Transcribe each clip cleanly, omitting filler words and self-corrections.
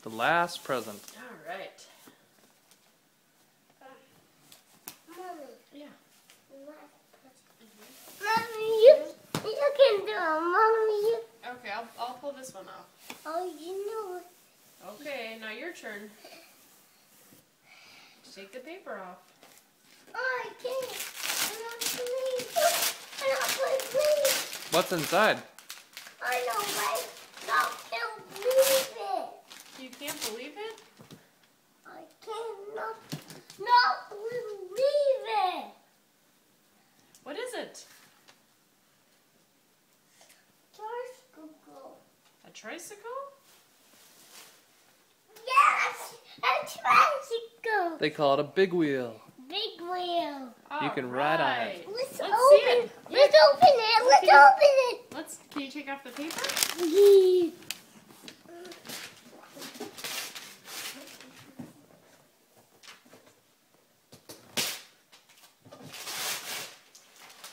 The last present. All right. Mommy. Yeah. Mommy, you can do it. Mommy, you. Okay, I'll pull this one off. Oh, you know it. Okay, now your turn. Take the paper off. Oh, I can't. I don't believe. What's inside? I know, right? I can't believe it. You can't believe it? I cannot not believe it. What is it? Tricycle. A tricycle? Yes, a tricycle. They call it a big wheel. Big wheel. You can ride on it. Let's Let's open see it. Let's open it. Let's open it. Can you take off the paper? Yeah.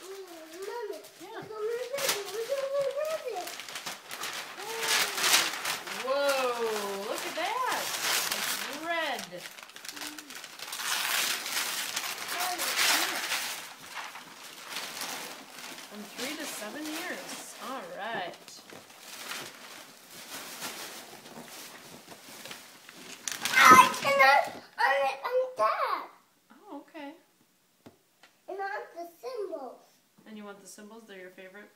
Mommy, Yeah. look at my present. Look at my present. Whoa, look at that. It's red. From 3 to 7 years. All right. I cannot that. Oh, okay. And I want the symbols. And you want the symbols? They're your favorite?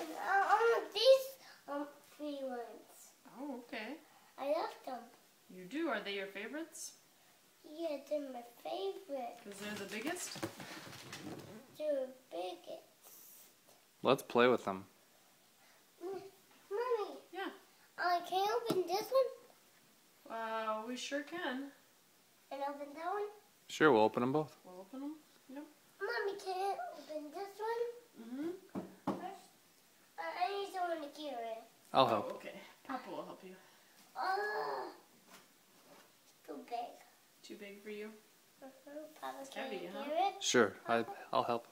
And I want these three ones. Oh, okay. I love them. You do? Are they your favorites? Yeah, they're my favorite. Because they're the biggest? They're the biggest. Let's play with them. Mommy, Yeah. can you open this one? We sure can. And open that one? Sure, we'll open them both. We'll open them. Yep. Mommy, can you open this one? Mm-hmm. First? I need someone to carry it. I'll help. Oh, okay. Papa will help you. Too big. Too big for you? Papa, can Heavy, you huh? carry it? Sure, I'll help.